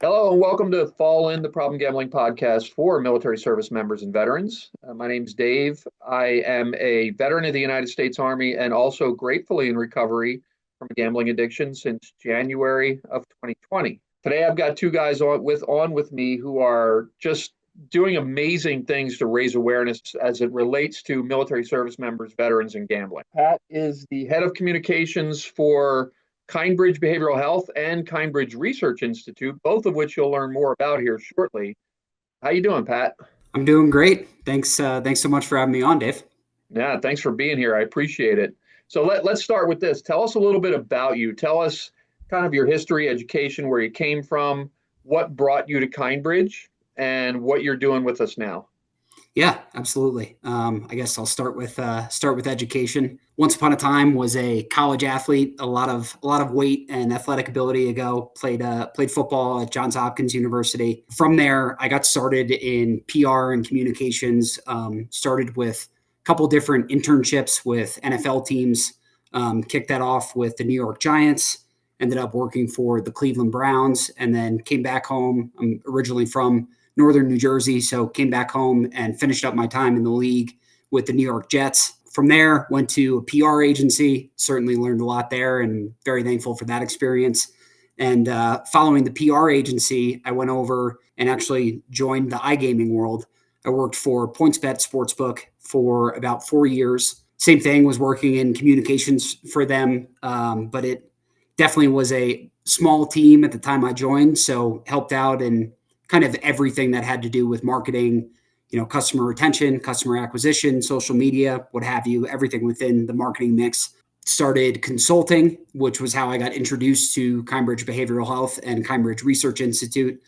Hello and welcome to Fall In, the Problem Gambling podcast for military service members and veterans. My name's Dave. I am a veteran of the United States Army and also gratefully in recovery from a gambling addiction since January of 2020. Today I've got two guys on with me who are just doing amazing things to raise awareness as it relates to military service members, veterans, and gambling. Pat is the head of communications for Kindbridge Behavioral Health and Kindbridge Research Institute, both of which you'll learn more about here shortly. How you doing, Pat? I'm doing great. Thanks so much for having me on, Dave. Yeah, thanks for being here. I appreciate it. So let's start with this. Tell us a little bit about you. Tell us kind of your history, education, where you came from, what brought you to Kindbridge, and what you're doing with us now. Yeah, absolutely. I guess I'll start with education. Once upon a time, was a college athlete. A lot of weight and athletic ability ago. Played football at Johns Hopkins University. From there, I got started in PR and communications. Started with a couple different internships with NFL teams. Kicked that off with the New York Giants. Ended up working for the Cleveland Browns, and then came back home. I'm originally from northern New Jersey, so came back home and finished up my time in the league with the New York Jets. From there, went to a PR agency, certainly learned a lot there and very thankful for that experience. And following the PR agency, I went over and actually joined the iGaming world. I worked for PointsBet Sportsbook for about 4 years. Same thing, was working in communications for them, but it definitely was a small team at the time I joined, so helped out in kind of everything that had to do with marketing, customer retention, customer acquisition, social media, what have you, everything within the marketing mix. Started consulting, which was how I got introduced to Kindbridge Behavioral Health and Kindbridge Research Institute.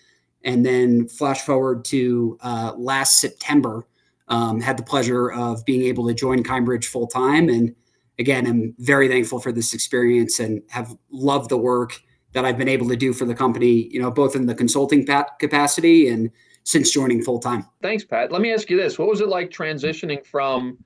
And then flash forward to last September, had the pleasure of being able to join Kindbridge full time. And again, I'm very thankful for this experience and have loved the work that I've been able to do for the company, both in the consulting capacity and since joining full time. Thanks, Pat. Let me ask you this. What was it like transitioning from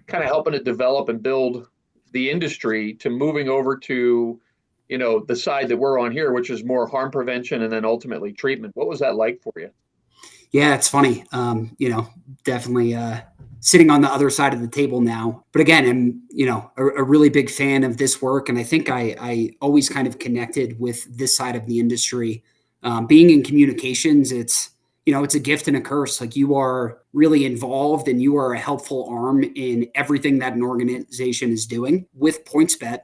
kind of helping to develop and build the industry to moving over to, the side that we're on here, which is more harm prevention and then ultimately treatment? What was that like for you? Yeah, it's funny. Definitely sitting on the other side of the table now. But again, I'm, a really big fan of this work. And I think I always kind of connected with this side of the industry. Being in communications, it's a gift and a curse. Like, you are really involved and you are a helpful arm in everything that an organization is doing. With PointsBet,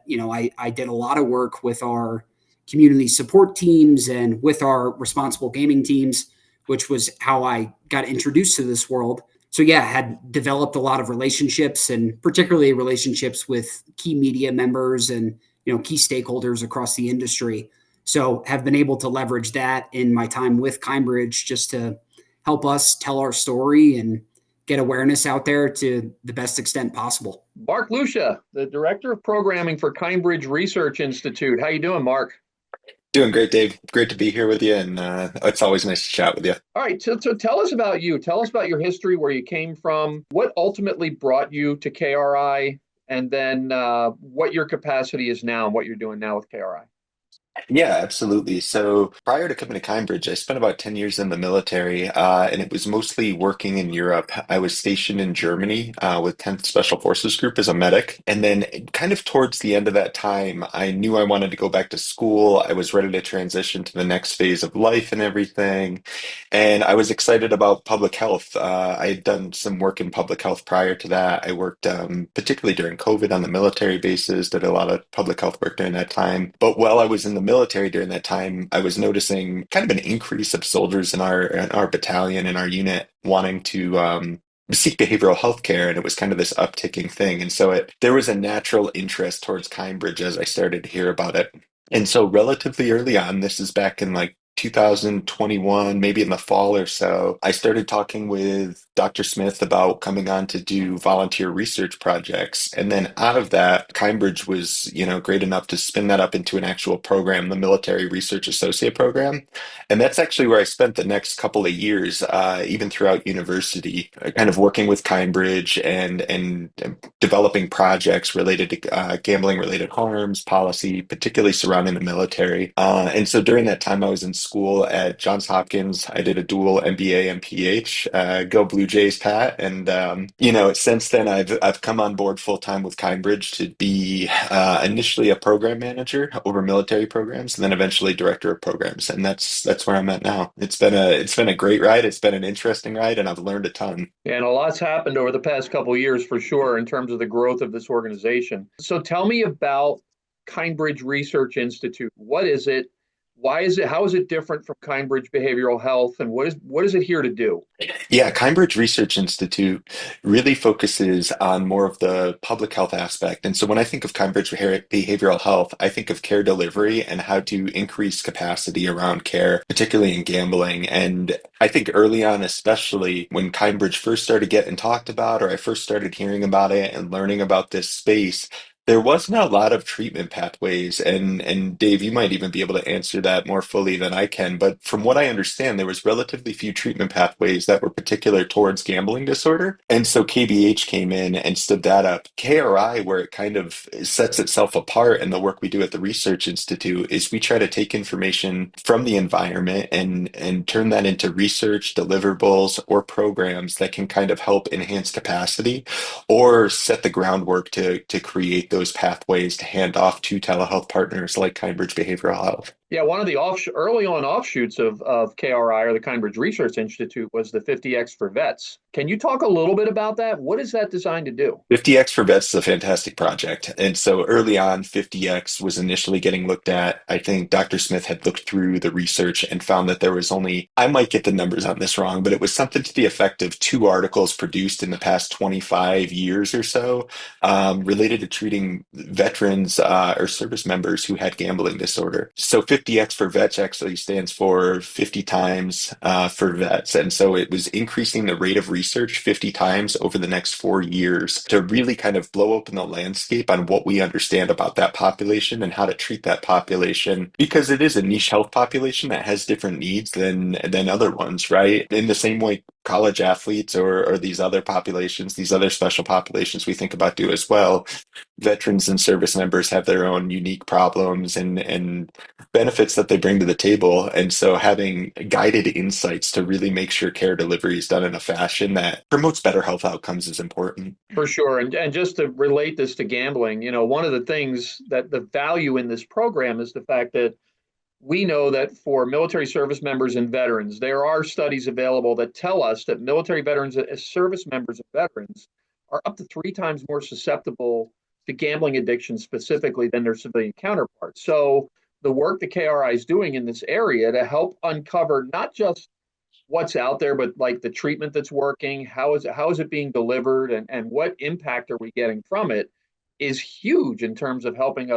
I did a lot of work with our community support teams and with our responsible gaming teams, which was how I got introduced to this world. So yeah, had developed a lot of relationships, and particularly relationships with key media members and key stakeholders across the industry. So have been able to leverage that in my time with Kindbridge just to help us tell our story and get awareness out there to the best extent possible. Mark Lucia, the director of programming for Kindbridge Research Institute. How you doing, Mark? Doing great, Dave. Great to be here with you, and it's always nice to chat with you. All right, so tell us about you. Tell us about your history, where you came from, what ultimately brought you to KRI, and then what your capacity is now and what you're doing now with KRI. Yeah, absolutely. So prior to coming to Cambridge, I spent about 10 years in the military, and it was mostly working in Europe. I was stationed in Germany with 10th Special Forces Group as a medic. And then, kind of towards the end of that time, I knew I wanted to go back to school. I was ready to transition to the next phase of life and everything. And I was excited about public health. I had done some work in public health prior to that. I worked particularly during COVID on the military bases, did a lot of public health work during that time. But while I was in the military during that time, I was noticing kind of an increase of soldiers in our battalion, in our unit, wanting to seek behavioral health care, and it was kind of this upticking thing. And so there was a natural interest towards Kindbridge as I started to hear about it. And so relatively early on, this is back in like 2021, maybe in the fall or so, I started talking with Dr. Smith about coming on to do volunteer research projects. And then out of that, Kindbridge was, great enough to spin that up into an actual program, the Military Research Associate Program. And that's actually where I spent the next couple of years, even throughout university, kind of working with Kindbridge and developing projects related to gambling related harms, policy, particularly surrounding the military. And so during that time I was in school at Johns Hopkins. I did a dual MBA and PH. Go Blue Jays, Pat. And since then I've come on board full time with Kindbridge to be initially a program manager over military programs, and then eventually director of programs. And that's where I'm at now. It's been a great ride. It's been an interesting ride, and I've learned a ton. And a lot's happened over the past couple of years for sure in terms of the growth of this organization. So tell me about Kindbridge Research Institute. What is it? Why is it? How is it different from Kindbridge Behavioral Health? And what is it here to do? Yeah, Kindbridge Research Institute really focuses on more of the public health aspect. And so when I think of behavioral health, I think of care delivery and how to increase capacity around care, particularly in gambling. And I think early on, especially when Kindbridge first started getting talked about, or I first started hearing about it and learning about this space, there wasn't a lot of treatment pathways, and Dave, you might even be able to answer that more fully than I can. But from what I understand, there was relatively few treatment pathways that were particular towards gambling disorder. And so KBH came in and stood that up. KRI, where it kind of sets itself apart in the work we do at the Research Institute, is we try to take information from the environment and turn that into research deliverables or programs that can kind of help enhance capacity or set the groundwork to create those pathways to hand off to telehealth partners like Kindbridge Behavioral Health. Yeah, one of the early on offshoots of KRI or the Kindbridge Research Institute was the 50X for Vets. Can you talk a little bit about that? What is that designed to do? 50X for Vets is a fantastic project. And so early on, 50X was initially getting looked at. I think Dr. Smith had looked through the research and found that there was only, I might get the numbers on this wrong, but it was something to the effect of 2 articles produced in the past 25 years or so related to treating veterans or service members who had gambling disorder. So 50X for Vets actually stands for 50 times for vets. And so it was increasing the rate of research 50 times over the next 4 years to really kind of blow open the landscape on what we understand about that population and how to treat that population, because it is a niche health population that has different needs than other ones, right? In the same way college athletes or these other populations, these other special populations we think about do as well. Veterans and service members have their own unique problems and benefits that they bring to the table. And so having guided insights to really make sure care delivery is done in a fashion that promotes better health outcomes is important. For sure. And just to relate this to gambling, one of the things that the value in this program is the fact that we know that for military service members and veterans, there are studies available that tell us that military veterans as service members and veterans are up to 3 times more susceptible to gambling addiction specifically than their civilian counterparts. So the work the KRI is doing in this area to help uncover not just what's out there, but like the treatment that's working, how is it being delivered, and what impact are we getting from it is huge in terms of helping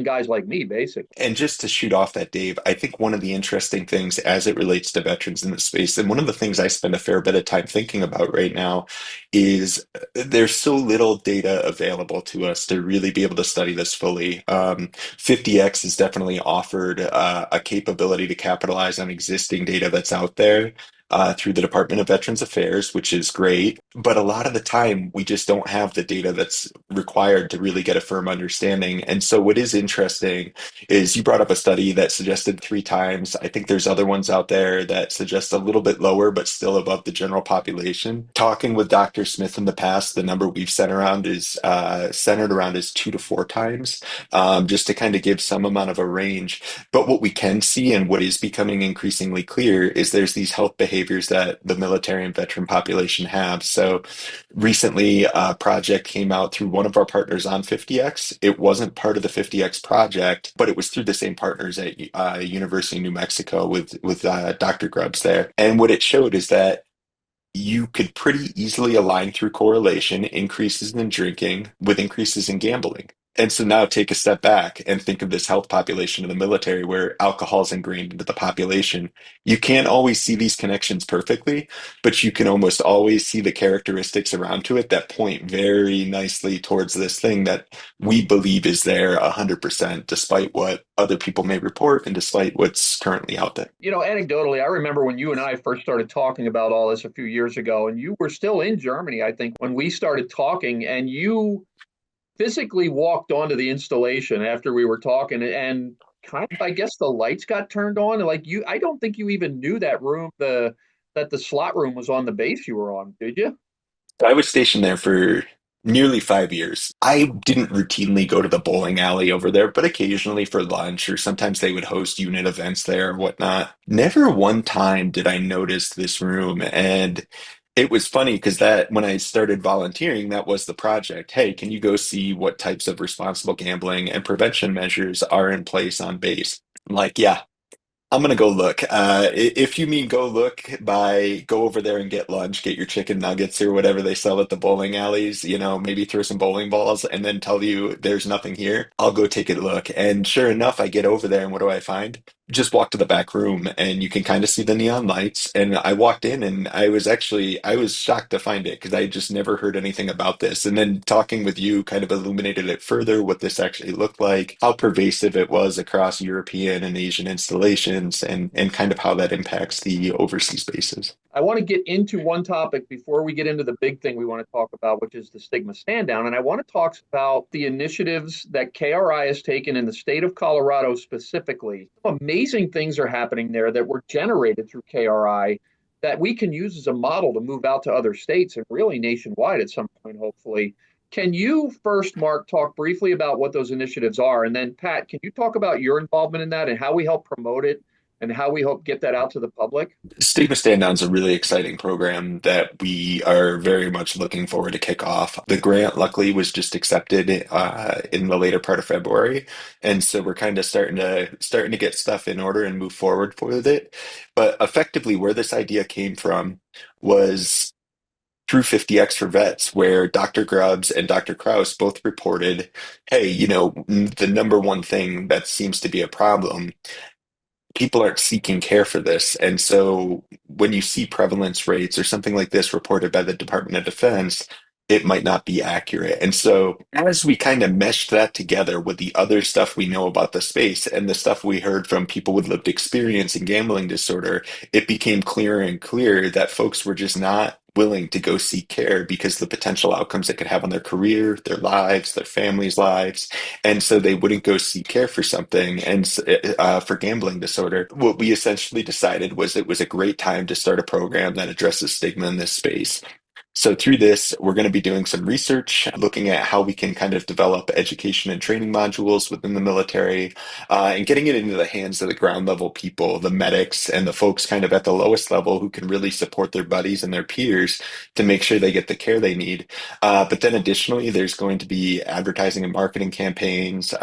guys like me, basically. And just to shoot off that, Dave, I think one of the interesting things as it relates to veterans in the space, and one of the things I spend a fair bit of time thinking about right now, is there's so little data available to us to really be able to study this fully. 50X has definitely offered a capability to capitalize on existing data that's out there. Through the Department of Veterans Affairs, which is great. But a lot of the time, we just don't have the data that's required to really get a firm understanding. And so, what is interesting is you brought up a study that suggested 3 times. I think there's other ones out there that suggest a little bit lower, but still above the general population. Talking with Dr. Smith in the past, the number we've centered around is 2 to 4 times, just to kind of give some amount of a range. But what we can see and what is becoming increasingly clear is there's these health behaviors that the military and veteran population have. So recently, a project came out through one of our partners on 50X. It wasn't part of the 50X project, but it was through the same partners at University of New Mexico with Dr. Grubbs there. And what it showed is that you could pretty easily align through correlation increases in drinking with increases in gambling. And so now take a step back and think of this health population of the military where alcohol is ingrained into the population. You can't always see these connections perfectly, but you can almost always see the characteristics around to it that point very nicely towards this thing that we believe is there 100%, despite what other people may report and despite what's currently out there. Anecdotally, I remember when you and I first started talking about all this a few years ago, and you were still in Germany, I think, when we started talking, and you physically walked onto the installation after we were talking and kind of, I guess the lights got turned on. Like I don't think you even knew that that the slot room was on the base you were on, did you? I was stationed there for nearly 5 years. I didn't routinely go to the bowling alley over there, but occasionally for lunch, or sometimes they would host unit events there or whatnot. Never one time did I notice this room. And it was funny because that when I started volunteering, that was the project. Hey, can you go see what types of responsible gambling and prevention measures are in place on base? I'm like, yeah, I'm gonna go look. If you mean go look by go over there and get lunch, get your chicken nuggets or whatever they sell at the bowling alleys, maybe throw some bowling balls and then tell you there's nothing here, I'll go take a look. And sure enough, I get over there and what do I find? Just walk to the back room and you can kind of see the neon lights. And I walked in and I was shocked to find it because I just never heard anything about this. And then talking with you kind of illuminated it further what this actually looked like, how pervasive it was across European and Asian installations, and kind of how that impacts the overseas bases. I want to get into one topic before we get into the big thing we want to talk about, which is the stigma stand down. And I want to talk about the initiatives that KRI has taken in the state of Colorado specifically. Some amazing things are happening there that were generated through KRI that we can use as a model to move out to other states and really nationwide at some point, hopefully. Can you first, Mark, talk briefly about what those initiatives are? And then, Pat, can you talk about your involvement in that and how we help promote it and how we hope get that out to the public? Stigma Stand Down is a really exciting program that we are very much looking forward to kick off. The grant, luckily, was just accepted in the later part of February, and so we're kind of starting to get stuff in order and move forward with it. But effectively, where this idea came from was through 50X for Vets, where Dr. Grubbs and Dr. Kraus both reported, hey, the number one thing that seems to be a problem, people aren't seeking care for this. And so when you see prevalence rates or something like this reported by the Department of Defense, it might not be accurate. And so as we kind of meshed that together with the other stuff we know about the space and the stuff we heard from people with lived experience in gambling disorder, it became clearer and clearer that folks were just not willing to go seek care because the potential outcomes it could have on their career, their lives, their families' lives. And so they wouldn't go seek care for something and for gambling disorder. What we essentially decided was it was a great time to start a program that addresses stigma in this space. So through this, we're going to be doing some research, looking at how we can kind of develop education and training modules within the military, and getting it into the hands of the ground level people, the medics and the folks kind of at the lowest level who can really support their buddies and their peers to make sure they get the care they need. But then additionally, there's going to be advertising and marketing campaigns,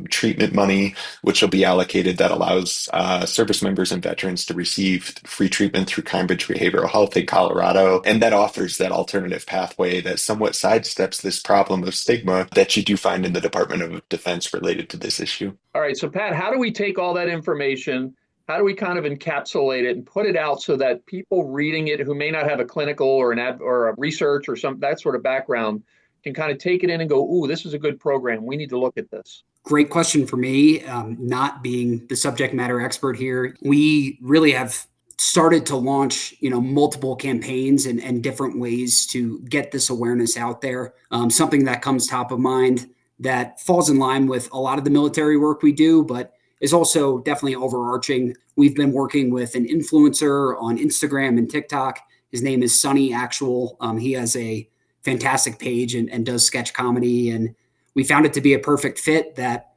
treatment money, which will be allocated that allows service members and veterans to receive free treatment through Kindbridge Behavioral Health in Colorado. And that offers that alternative pathway that somewhat sidesteps this problem of stigma that you do find in the Department of Defense related to this issue. All right. So, Pat, how do we take all that information? How do we kind of encapsulate it and put it out so that people reading it who may not have a clinical or or a research or some that sort of background can kind of take it in and go, "Ooh, this is a good program. We need to look at this." Great question for me. Not being the subject matter expert here, we really have started to launch, multiple campaigns and different ways to get this awareness out there. Something that comes top of mind that falls in line with a lot of the military work we do, but is also definitely overarching. We've been working with an influencer on Instagram and TikTok. His name is Sunny Actual. He has a fantastic page and does sketch comedy. And we found it to be a perfect fit that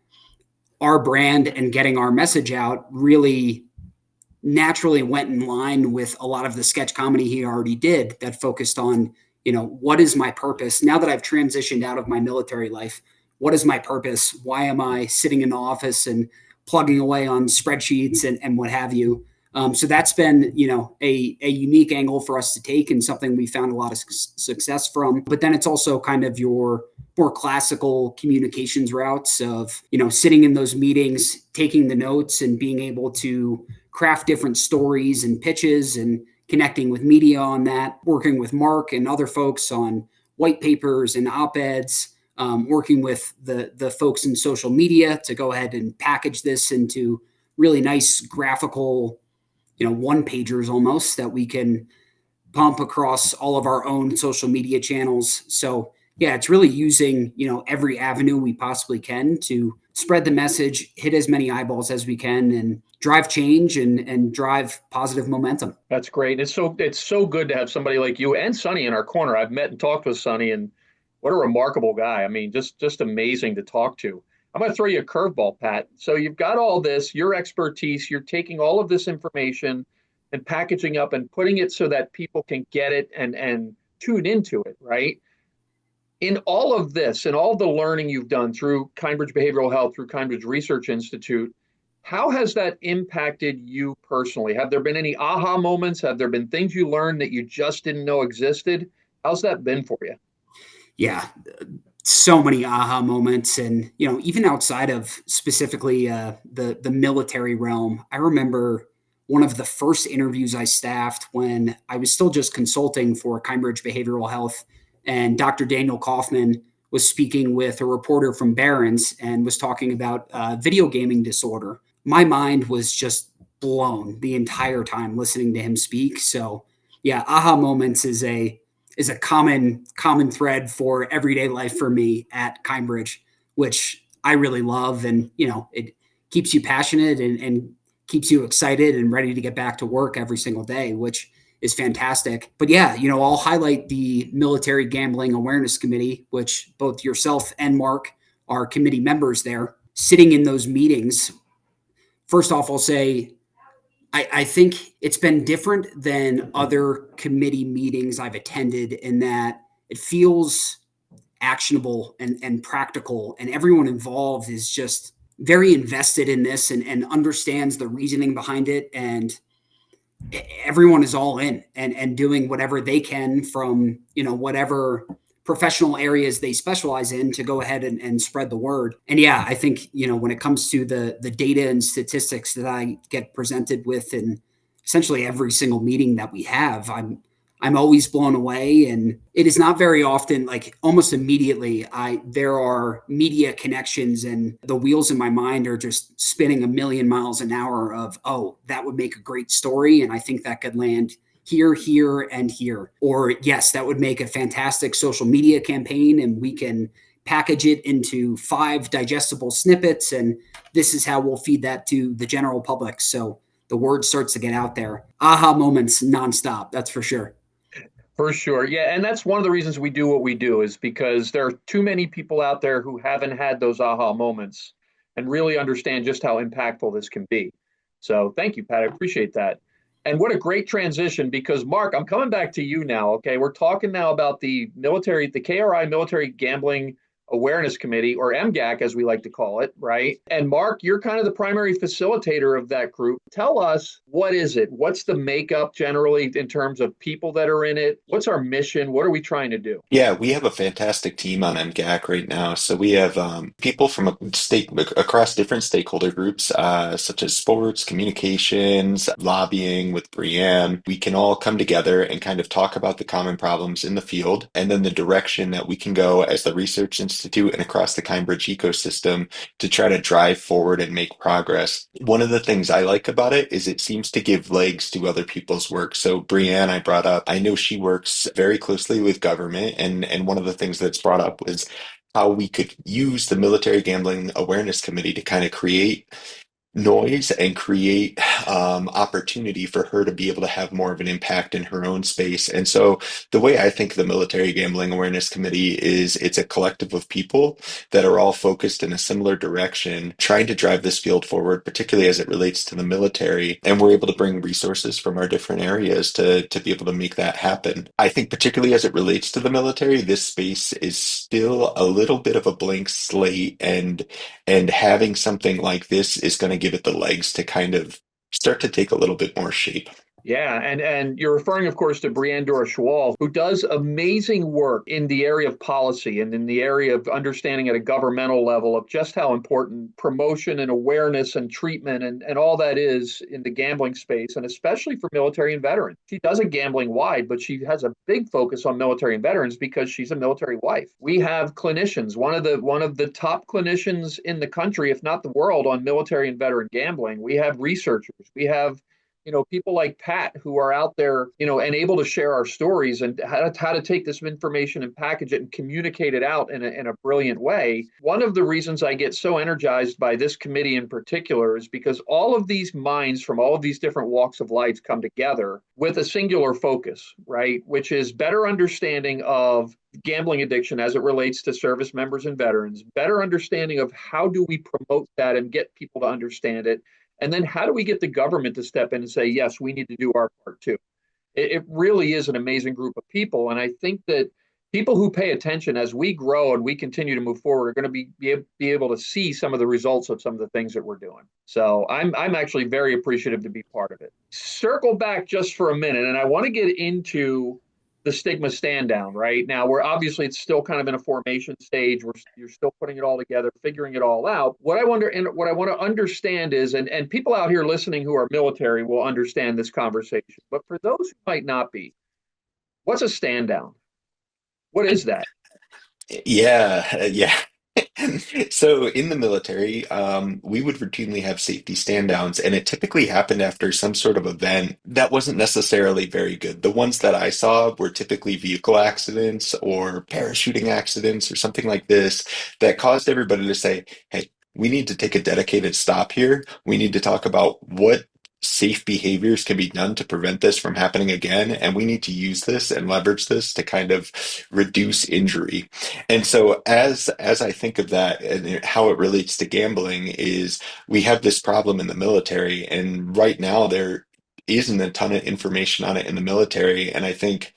our brand and getting our message out really naturally went in line with a lot of the sketch comedy he already did that focused on, what is my purpose? Now that I've transitioned out of my military life, what is my purpose? Why am I sitting in the office and plugging away on spreadsheets and what have you? So that's been, a unique angle for us to take and something we found a lot of success from. But then it's also kind of your more classical communications routes of, sitting in those meetings, taking the notes and being able to craft different stories and pitches and connecting with media on that, working with Mark and other folks on white papers and op-eds, working with the folks in social media to go ahead and package this into really nice graphical, one pagers almost that we can pump across all of our own social media channels. So yeah, it's really using, every avenue we possibly can to spread the message, hit as many eyeballs as we can, and drive change and drive positive momentum. That's great. It's so good to have somebody like you and Sonny in our corner. I've met and talked with Sonny, and what a remarkable guy. I mean, just amazing to talk to. I'm going to throw you a curveball, Pat. So you've got all this, your expertise, you're taking all of this information and packaging up and putting it so that people can get it and tune into it, right? In all of this and all the learning you've done through Kindbridge Behavioral Health, through Kindbridge Research Institute, how has that impacted you personally? Have there been any aha moments? Have there been things you learned that you just didn't know existed? How's that been for you? Yeah, so many aha moments, and even outside of specifically the military realm. I remember one of the first interviews I staffed when I was still just consulting for Kindbridge Behavioral Health, and Dr. Daniel Kaufman was speaking with a reporter from Barron's and was talking about video gaming disorder. My mind was just blown the entire time listening to him speak. So yeah, aha moments is a common thread for everyday life for me at Kindbridge, which I really love. And it keeps you passionate and keeps you excited and ready to get back to work every single day, which is fantastic. But yeah, I'll highlight the Military Gambling Awareness Committee, which both yourself and Mark are committee members there. Sitting in those meetings, first off, I'll say I think it's been different than other committee meetings I've attended in that it feels actionable and practical, and everyone involved is just very invested in this and understands the reasoning behind it. And everyone is all in and doing whatever they can from whatever professional areas they specialize in to go ahead and spread the word. And yeah, I think when it comes to the data and statistics that I get presented with in essentially every single meeting that we have, I'm always blown away. And it is not very often, like almost immediately, there are media connections and the wheels in my mind are just spinning a million miles an hour of, oh, that would make a great story. And I think that could land here, here, and here. Or yes, that would make a fantastic social media campaign and we can package it into 5 digestible snippets. And this is how we'll feed that to the general public. So the word starts to get out there. Aha moments nonstop, that's for sure. For sure. Yeah. And that's one of the reasons we do what we do is because there are too many people out there who haven't had those aha moments and really understand just how impactful this can be. So thank you, Pat. I appreciate that. And what a great transition because, Mark, I'm coming back to you now. Okay. We're talking now about the KRI Military Gambling Awareness Committee, or MGAC, as we like to call it, right? And Mark, you're kind of the primary facilitator of that group. Tell us, what is it? What's the makeup generally in terms of people that are in it? What's our mission? What are we trying to do? Yeah, we have a fantastic team on MGAC right now. So we have people from across different stakeholder groups, such as sports, communications, lobbying with Brianne. We can all come together and kind of talk about the common problems in the field, and then the direction that we can go as the Research Institute and across the Kindbridge ecosystem to try to drive forward and make progress. One of the things I like about it is it seems to give legs to other people's work. So Brianne, I brought up, I know she works very closely with government, and one of the things that's brought up was how we could use the Military Gambling Awareness Committee to kind of create noise and create opportunity for her to be able to have more of an impact in her own space. And so the way I think the Military Gambling Awareness Committee is, it's a collective of people that are all focused in a similar direction, trying to drive this field forward, particularly as it relates to the military. And we're able to bring resources from our different areas to be able to make that happen. I think particularly as it relates to the military, this space is still a little bit of a blank slate, and having something like this is going to give it the legs to kind of start to take a little bit more shape. Yeah, and you're referring, of course, to Brianne Dora-Schwal, who does amazing work in the area of policy and in the area of understanding at a governmental level of just how important promotion and awareness and treatment and all that is in the gambling space, and especially for military and veterans. She doesn't gambling wide, but she has a big focus on military and veterans because she's a military wife. We have clinicians, one of the top clinicians in the country, if not the world, on military and veteran gambling. We have researchers. We have people like Pat who are out there, and able to share our stories and how to take this information and package it and communicate it out in a brilliant way. One of the reasons I get so energized by this committee in particular is because all of these minds from all of these different walks of life come together with a singular focus, right? Which is better understanding of gambling addiction as it relates to service members and veterans, better understanding of how do we promote that and get people to understand it, and then how do we get the government to step in and say, yes, we need to do our part too? It really is an amazing group of people. And I think that people who pay attention as we grow and we continue to move forward are going to be able to see some of the results of some of the things that we're doing. So I'm actually very appreciative to be part of it. Circle back just for a minute, and I want to get into the stigma stand down right now. We're obviously it's still kind of in a formation stage. You're still putting it all together, figuring it all out. What I wonder and what I want to understand is, and people out here listening who are military will understand this conversation, but for those who might not be, what's a stand down? What is that? Yeah. So in the military, we would routinely have safety stand downs, and it typically happened after some sort of event that wasn't necessarily very good. The ones that I saw were typically vehicle accidents or parachuting accidents or something like this that caused everybody to say, hey, we need to take a dedicated stop here. We need to talk about what safe behaviors can be done to prevent this from happening again, and we need to use this and leverage this to kind of reduce injury. And so as I think of that and how it relates to gambling is we have this problem in the military, and right now there isn't a ton of information on it in the military. And I think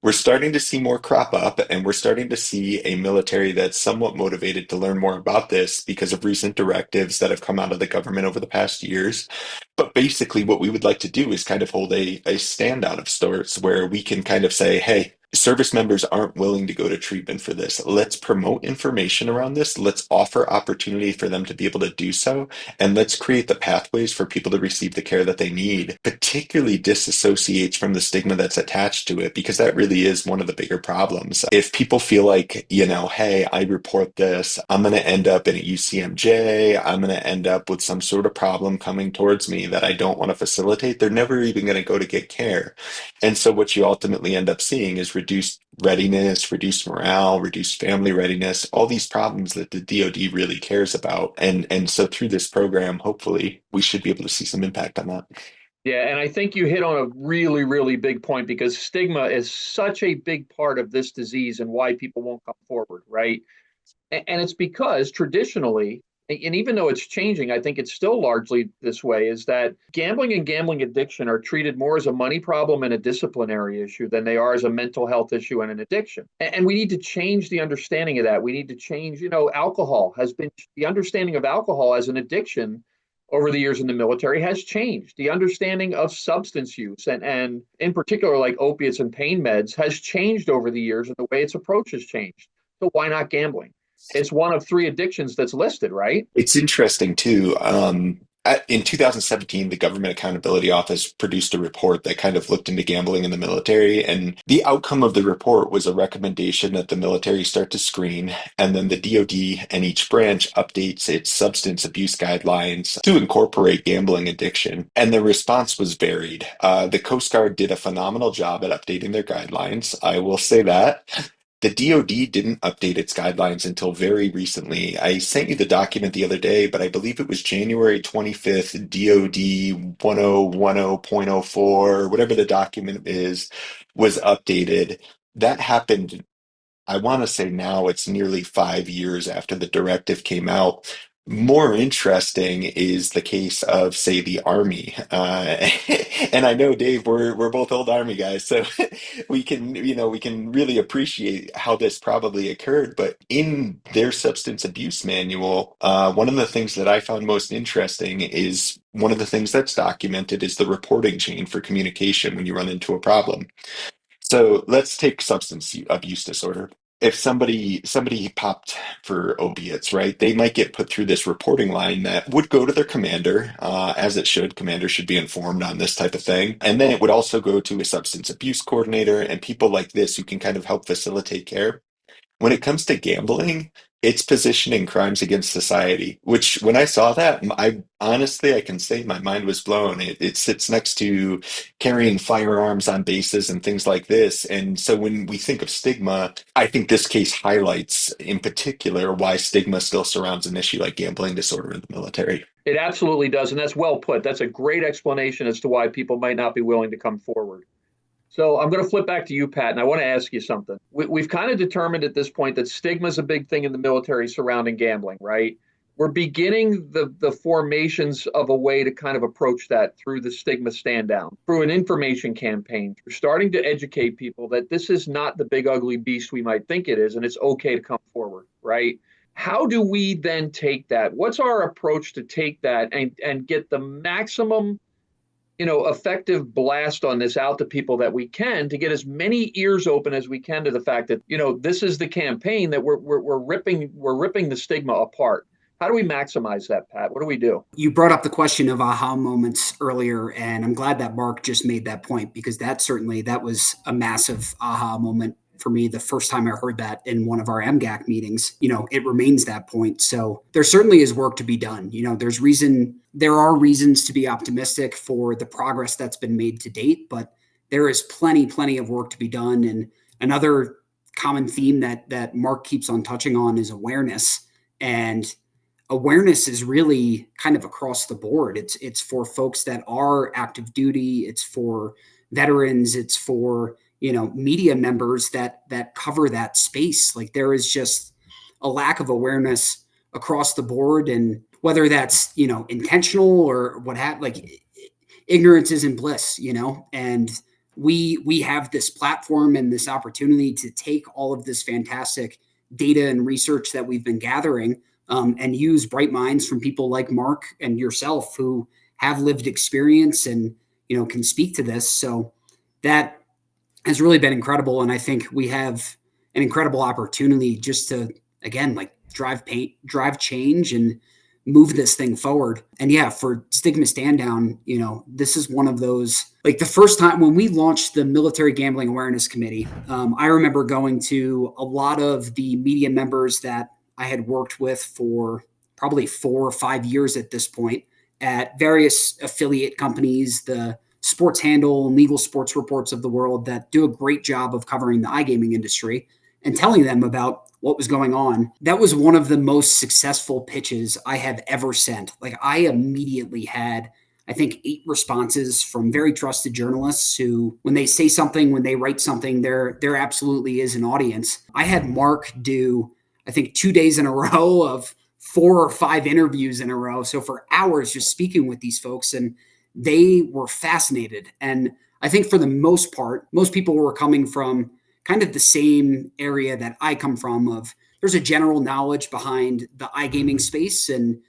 we're starting to see more crop up, and we're starting to see a military that's somewhat motivated to learn more about this because of recent directives that have come out of the government over the past years. But basically, what we would like to do is kind of hold a standout of sorts where we can kind of say, hey, service members aren't willing to go to treatment for this. Let's promote information around this. Let's offer opportunity for them to be able to do so. And let's create the pathways for people to receive the care that they need, particularly disassociates from the stigma that's attached to it, because that really is one of the bigger problems. If people feel like, hey, I report this, I'm going to end up in a UCMJ, I'm going to end up with some sort of problem coming towards me that I don't want to facilitate, they're never even going to go to get care. And so what you ultimately end up seeing is reduced readiness, reduced morale, reduced family readiness, all these problems that the DoD really cares about. And so through this program, hopefully we should be able to see some impact on that. Yeah, and I think you hit on a really, really big point because stigma is such a big part of this disease and why people won't come forward, right? And it's because traditionally, and even though it's changing, I think it's still largely this way, is that gambling and gambling addiction are treated more as a money problem and a disciplinary issue than they are as a mental health issue and an addiction. And we need to change the understanding of that. We need to change, alcohol has been the understanding of alcohol as an addiction over the years in the military has changed. The understanding of substance use and in particular like opiates and pain meds has changed over the years, and the way its approach has changed. So why not gambling? It's one of three addictions that's listed, right? It's interesting too. In 2017, the Government Accountability Office produced a report that kind of looked into gambling in the military. And the outcome of the report was a recommendation that the military start to screen, and then the DoD and each branch updates its substance abuse guidelines to incorporate gambling addiction. And the response was varied. The Coast Guard did a phenomenal job at updating their guidelines. I will say that. The DoD didn't update its guidelines until very recently. I sent you the document the other day, but I believe it was January 25th, DoD 1010.04, whatever the document is, was updated. That happened, I want to say now it's nearly 5 years after the directive came out. More interesting is the case of, say, the Army. And I know, Dave, we're both old Army guys, so we can really appreciate how this probably occurred. But in their substance abuse manual, one of the things that I found most interesting is one of the things that's documented is the reporting chain for communication when you run into a problem. So let's take substance abuse disorder. If somebody popped for opiates, right? They might get put through this reporting line that would go to their commander, as it should. Commander should be informed on this type of thing, and then it would also go to a substance abuse coordinator and people like this who can kind of help facilitate care. When it comes to gambling, It's positioning crimes against society, which when I saw that, I honestly, I can say my mind was blown. It sits next to carrying firearms on bases and things like this. And so when we think of stigma, I think this case highlights in particular why stigma still surrounds an issue like gambling disorder in the military. It absolutely does. And that's well put. That's a great explanation as to why people might not be willing to come forward. So I'm going to flip back to you, Pat, and I want to ask you something. We've kind of determined at this point that stigma is a big thing in the military surrounding gambling, right? We're beginning the formations of a way to kind of approach that through the stigma stand down, through an information campaign. We're starting to educate people that this is not the big ugly beast we might think it is, and it's okay to come forward, right? How do we then take that? What's our approach to take that and get the maximum effective blast on this out to people that we can, to get as many ears open as we can to the fact that, this is the campaign that we're ripping the stigma apart. How do we maximize that, Pat? What do we do? You brought up the question of aha moments earlier, and I'm glad that Mark just made that point, because that was a massive aha moment for me the first time I heard that in one of our MGAC meetings. It remains that point. So there certainly is work to be done. There are reasons to be optimistic for the progress that's been made to date, but there is plenty of work to be done. And another common theme that Mark keeps on touching on is awareness. And awareness is really kind of across the board. It's for folks that are active duty. It's for veterans. It's for, media members that cover that space. Like, there is just a lack of awareness across the board. And whether that's, intentional or what have, like, ignorance isn't bliss, and we have this platform and this opportunity to take all of this fantastic data and research that we've been gathering, and use bright minds from people like Mark and yourself who have lived experience and, can speak to this. So that has really been incredible. And I think we have an incredible opportunity just to, again, like, drive change and move this thing forward. And yeah, for stigma stand down, this is one of those, like, the first time when we launched the Military Gambling Awareness Committee, I remember going to a lot of the media members that I had worked with for probably 4 or 5 years at this point at various affiliate companies, the Sports Handle, Legal Sports Reports of the world, that do a great job of covering the iGaming industry, and telling them about what was going on. That was one of the most successful pitches I have ever sent. Like, I immediately had, I think, 8 responses from very trusted journalists who, when they say something, when they write something, there absolutely is an audience. I had Mark do, I think, 2 days in a row of 4 or 5 interviews in a row. So for hours just speaking with these folks, and they were fascinated. And I think for the most part, most people were coming from kind of the same area that I come from, of there's a general knowledge behind the iGaming space and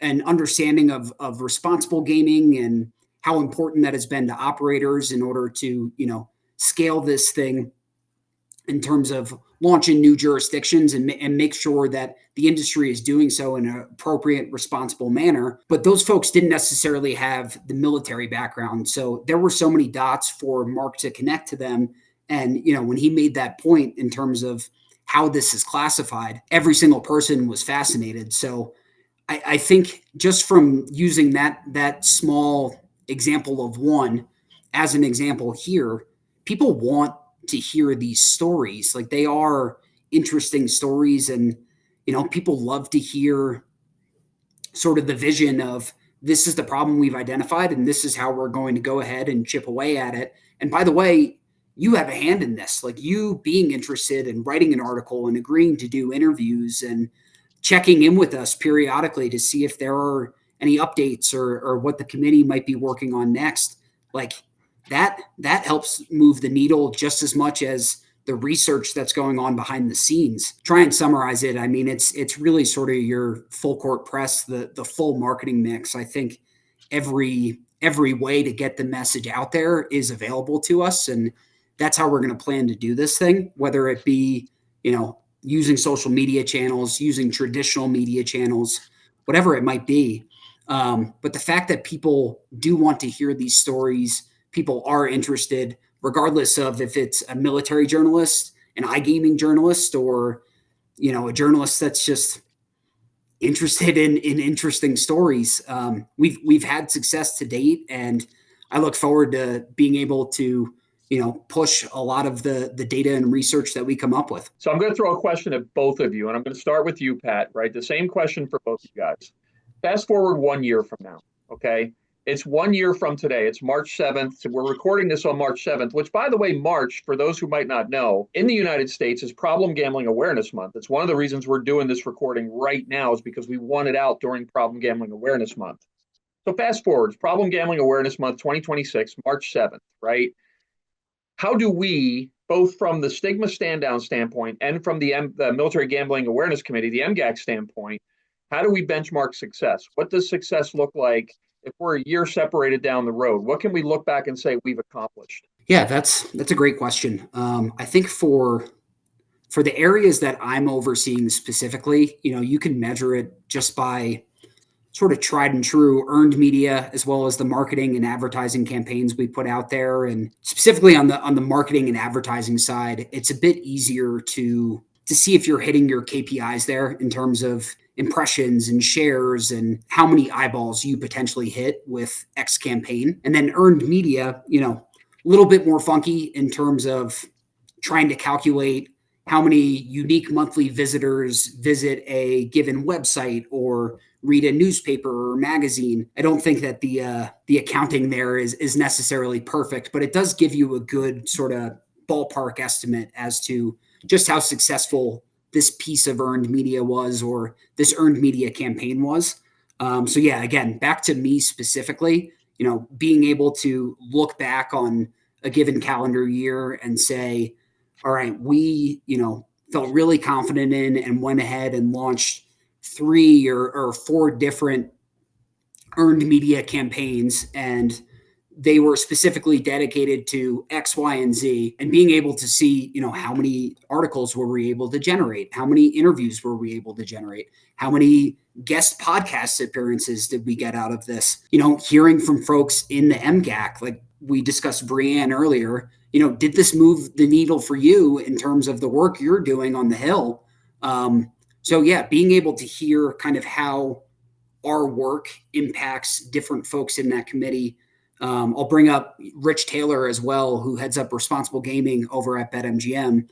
an understanding of responsible gaming and how important that has been to operators in order to, scale this thing in terms of launching new jurisdictions and make sure that the industry is doing so in an appropriate, responsible manner. But those folks didn't necessarily have the military background. So there were so many dots for Mark to connect to them. And, when he made that point in terms of how this is classified, every single person was fascinated. So I think just from using that small example of one as an example here, people want to hear these stories. Like, they are interesting stories, and, people love to hear sort of the vision of, this is the problem we've identified, and this is how we're going to go ahead and chip away at it. And by the way, you have a hand in this. Like, you being interested in writing an article and agreeing to do interviews and checking in with us periodically to see if there are any updates or what the committee might be working on next. Like, that helps move the needle just as much as the research that's going on behind the scenes. Try and summarize it. I mean, it's really sort of your full court press, the full marketing mix. I think every way to get the message out there is available to us, and that's how we're going to plan to do this thing, whether it be, using social media channels, using traditional media channels, whatever it might be. But the fact that people do want to hear these stories, people are interested, regardless of if it's a military journalist, an iGaming journalist, or, a journalist that's just interested in interesting stories. We've had success to date, and I look forward to being able to push a lot of the data and research that we come up with. So I'm going to throw a question at both of you, and I'm going to start with you, Pat, right? The same question for both of you guys. Fast forward 1 year from now, okay? It's 1 year from today. It's March 7th. So we're recording this on March 7th, which, by the way, March, for those who might not know, in the United States is Problem Gambling Awareness Month. It's one of the reasons we're doing this recording right now is because we won it out during Problem Gambling Awareness Month. So fast forward, Problem Gambling Awareness Month 2026, March 7th, right? How do we, both from the stigma stand down standpoint and from the Military Gambling Awareness Committee, the MGAC standpoint, how do we benchmark success? What does success look like if we're a year separated down the road? What can we look back and say we've accomplished? Yeah, that's a great question. I think for the areas that I'm overseeing specifically, you can measure it just by sort of tried and true earned media, as well as the marketing and advertising campaigns we put out there. And specifically on the marketing and advertising side, it's a bit easier to see if you're hitting your KPIs there in terms of impressions and shares and how many eyeballs you potentially hit with X campaign. And then earned media, a little bit more funky in terms of trying to calculate how many unique monthly visitors visit a given website or read a newspaper or magazine. I don't think that the accounting there is necessarily perfect, but it does give you a good sort of ballpark estimate as to just how successful this piece of earned media was or this earned media campaign was. So yeah, again, back to me specifically, being able to look back on a given calendar year and say, all right, we, felt really confident in and went ahead and launched 3 or 4 different earned media campaigns, and they were specifically dedicated to X, Y, and Z, and being able to see, how many articles were we able to generate? How many interviews were we able to generate? How many guest podcast appearances did we get out of this? Hearing from folks in the MGAC, like we discussed Brianne earlier, did this move the needle for you in terms of the work you're doing on the Hill? So yeah, being able to hear kind of how our work impacts different folks in that committee. I'll bring up Rich Taylor as well, who heads up responsible gaming over at BetMGM.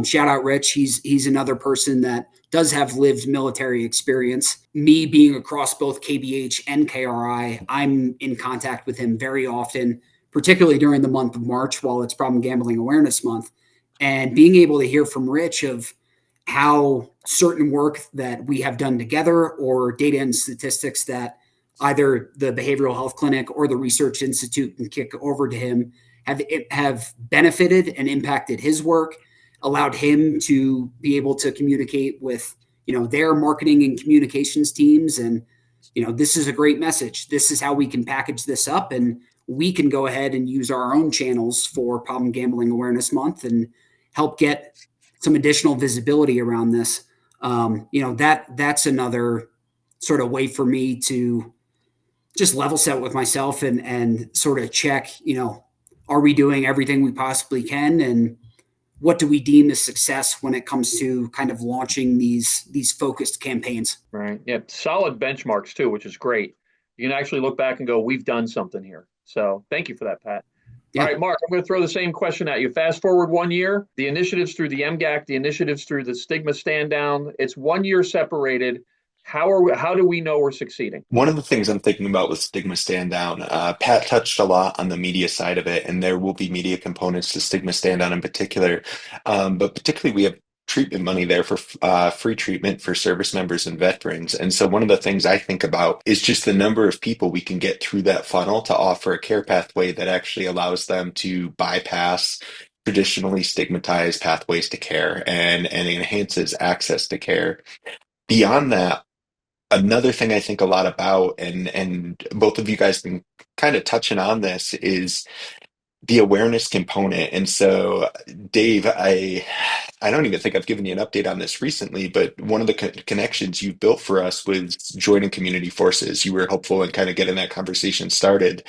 Shout out Rich. He's another person that does have lived military experience. Me being across both KBH and KRI, I'm in contact with him very often, particularly during the month of March while it's Problem Gambling Awareness Month. And being able to hear from Rich of how certain work that we have done together or data and statistics that either the Behavioral Health Clinic or the Research Institute can kick over to him have benefited and impacted his work, allowed him to be able to communicate with, their marketing and communications teams. And, this is a great message. This is how we can package this up, and we can go ahead and use our own channels for Problem Gambling Awareness Month and help get some additional visibility around this. That's another sort of way for me to just level set with myself and sort of check, are we doing everything we possibly can? And what do we deem as success when it comes to kind of launching these focused campaigns? Right. Yeah. Solid benchmarks too, which is great. You can actually look back and go, we've done something here. So thank you for that, Pat. Yeah. All right, Mark, I'm going to throw the same question at you. Fast forward 1 year, the initiatives through the MGAC, the initiatives through the stigma stand down. It's 1 year separated. How do we know we're succeeding? One of the things I'm thinking about with Stigma Stand Down, Pat touched a lot on the media side of it, and there will be media components to Stigma Stand Down in particular. But particularly, we have treatment money there for free treatment for service members and veterans. And so one of the things I think about is just the number of people we can get through that funnel to offer a care pathway that actually allows them to bypass traditionally stigmatized pathways to care and enhances access to care. Beyond that, another thing I think a lot about, and both of you guys been kind of touching on this, is the awareness component. And so, Dave, I don't even think I've given you an update on this recently, but one of the connections you built for us was joining community forces. You were helpful in kind of getting that conversation started.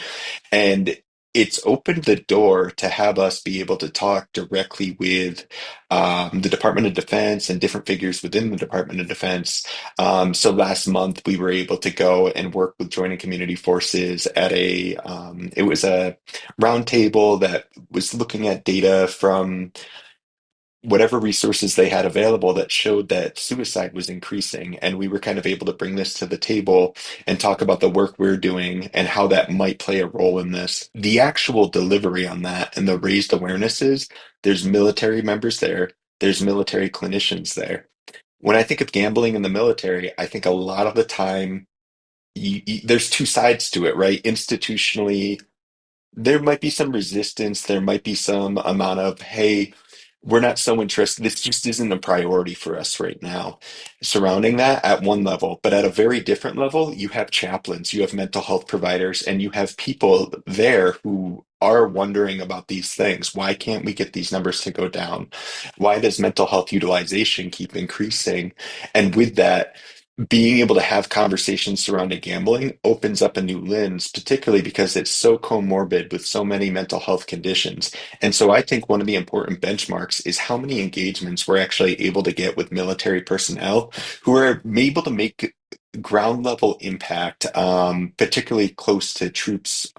And it's opened the door to have us be able to talk directly with the Department of Defense and different figures within the Department of Defense. So last month we were able to go and work with Joint and Community Forces at it was a roundtable that was looking at data from whatever resources they had available that showed that suicide was increasing. And we were kind of able to bring this to the table and talk about the work we're doing and how that might play a role in this. The actual delivery on that and the raised awarenesses, there's military members there, there's military clinicians there. When I think of gambling in the military, I think a lot of the time there's two sides to it, right? Institutionally, there might be some resistance. There might be some amount of, hey, we're not so interested. This just isn't a priority for us right now. Surrounding that at one level, but at a very different level, you have chaplains, you have mental health providers, and you have people there who are wondering about these things. Why can't we get these numbers to go down? Why does mental health utilization keep increasing? And with that, being able to have conversations surrounding gambling opens up a new lens, particularly because it's so comorbid with so many mental health conditions. And so I think one of the important benchmarks is how many engagements we're actually able to get with military personnel who are able to make ground level impact, particularly close to troops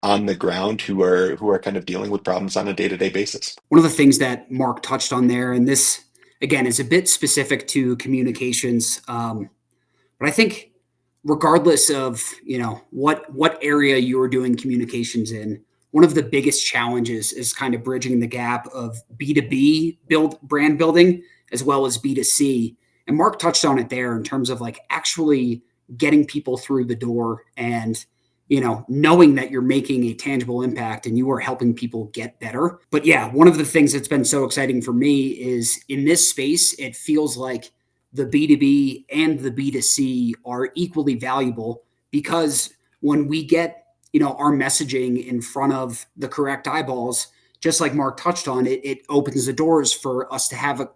on the ground who are kind of dealing with problems on a day-to-day basis. One of the things that Mark touched on there, and this again is a bit specific to communications, but I think regardless of what area you're doing communications in, one of the biggest challenges is kind of bridging the gap of B2B brand building as well as B2C. And Mark touched on it there in terms of like actually getting people through the door and knowing that you're making a tangible impact and you are helping people get better. But yeah, one of the things that's been so exciting for me is in this space, it feels like the B2B and the B2C are equally valuable because when we get, our messaging in front of the correct eyeballs, just like Mark touched on, it opens the doors for us to have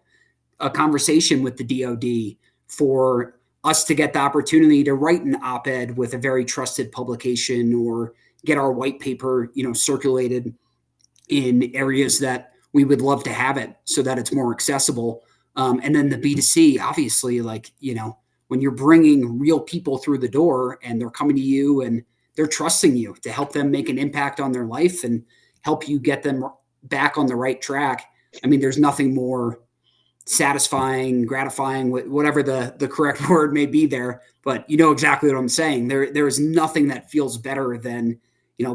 a conversation with the DoD, for us to get the opportunity to write an op-ed with a very trusted publication or get our white paper, circulated in areas that we would love to have it so that it's more accessible. And then the B2C, obviously, when you're bringing real people through the door and they're coming to you and they're trusting you to help them make an impact on their life and help you get them back on the right track. I mean, there's nothing more satisfying, gratifying, whatever the correct word may be there, but you know exactly what I'm saying. There is nothing that feels better than,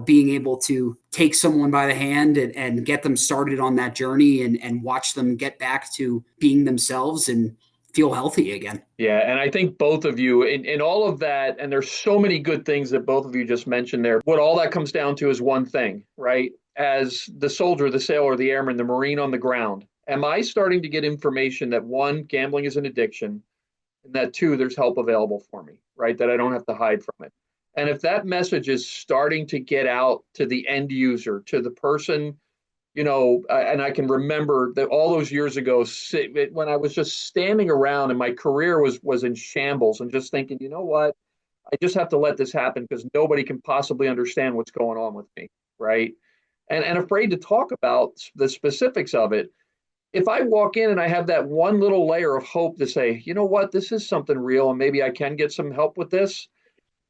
being able to take someone by the hand and get them started on that journey and watch them get back to being themselves and feel healthy again. Yeah. And I think both of you in all of that, and there's so many good things that both of you just mentioned there. What all that comes down to is one thing, right? As the soldier, the sailor, the airman, the Marine on the ground, am I starting to get information that one, gambling is an addiction, and that two, there's help available for me, right? That I don't have to hide from it. And if that message is starting to get out to the end user, to the person, and I can remember that all those years ago, when I was just standing around and my career was in shambles and just thinking, you know what, I just have to let this happen because nobody can possibly understand what's going on with me, right? And afraid to talk about the specifics of it. If I walk in and I have that one little layer of hope to say, you know what, this is something real and maybe I can get some help with this,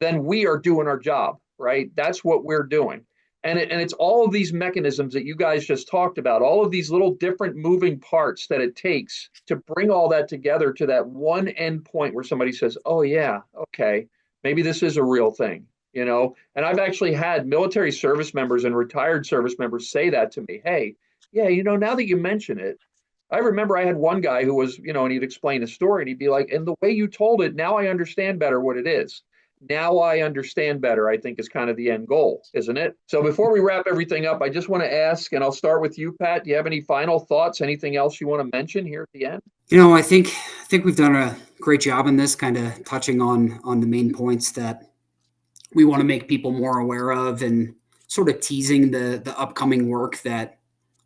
then we are doing our job, right? That's what we're doing. And it's all of these mechanisms that you guys just talked about, all of these little different moving parts that it takes to bring all that together to that one end point where somebody says, oh, yeah, okay, maybe this is a real thing, And I've actually had military service members and retired service members say that to me. Hey, yeah, now that you mention it, I remember I had one guy who was, and he'd explain a story and he'd be like, and the way you told it, now I understand better what it is. Now I understand better, I think is kind of the end goal, isn't it? So before we wrap everything up, I just want to ask, and I'll start with you, Pat, do you have any final thoughts, anything else you want to mention here at the end? I think we've done a great job in this, kind of touching on the main points that we want to make people more aware of and sort of teasing the upcoming work that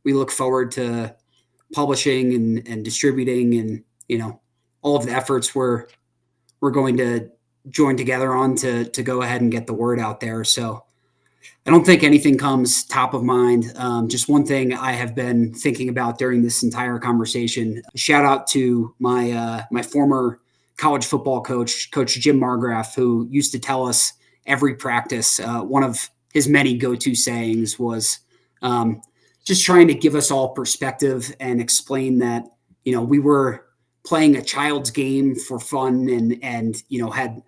we look forward to publishing and distributing and, all of the efforts we're going to join together on to go ahead and get the word out there. So I don't think anything comes top of mind. Just one thing I have been thinking about during this entire conversation. Shout out to my former college football coach, Coach Jim Margraf, who used to tell us every practice. One of his many go-to sayings was just trying to give us all perspective and explain that we were playing a child's game for fun and had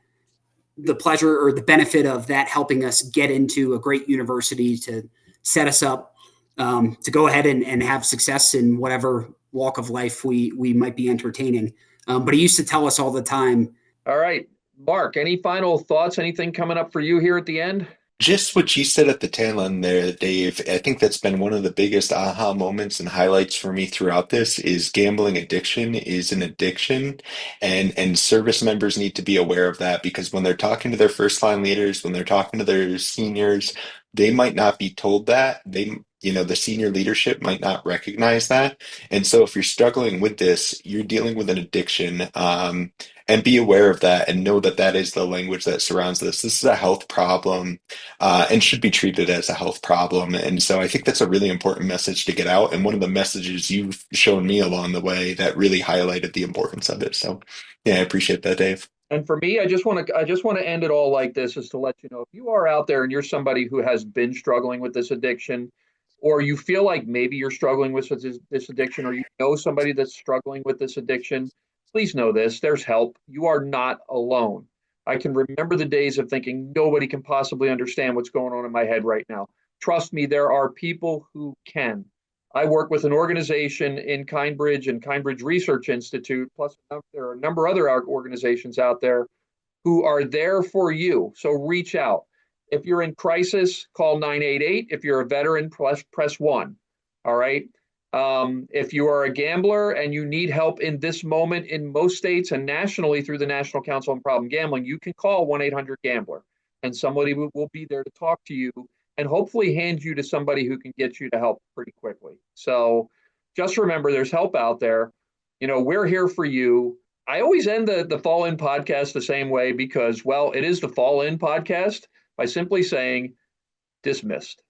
the pleasure or the benefit of that helping us get into a great university to set us up to go ahead and have success in whatever walk of life we might be entertaining. But he used to tell us all the time. All right, Mark, any final thoughts? Anything coming up for you here at the end? Just what you said at the tail end there, Dave. I think that's been one of the biggest aha moments and highlights for me throughout this is gambling addiction is an addiction, and service members need to be aware of that because when they're talking to their first line leaders, when they're talking to their seniors, they might not be told that. The senior leadership might not recognize that. And so if you're struggling with this, you're dealing with an addiction. And be aware of that and know that that is the language that surrounds this. This is a health problem and should be treated as a health problem. And so I think that's a really important message to get out. And one of the messages you've shown me along the way that really highlighted the importance of it. So yeah, I appreciate that, Dave. And for me, I just want to end it all like this is to let you know if you are out there and you're somebody who has been struggling with this addiction, or you feel like maybe you're struggling with this addiction, or you know somebody that's struggling with this addiction, please know this, there's help. You are not alone. I can remember the days of thinking nobody can possibly understand what's going on in my head right now. Trust me, there are people who can. I work with an organization in Kindbridge and Kindbridge Research Institute, plus there are a number of other organizations out there who are there for you. So reach out. If you're in crisis, call 988. If you're a veteran, press 1. All right. If you are a gambler and you need help in this moment in most states and nationally through the National Council on Problem Gambling, you can call 1-800-GAMBLER and somebody will be there to talk to you and hopefully hand you to somebody who can get you to help pretty quickly. So just remember there's help out there. We're here for you. I always end the Fall In podcast the same way because, well, it is the Fall In podcast by simply saying dismissed.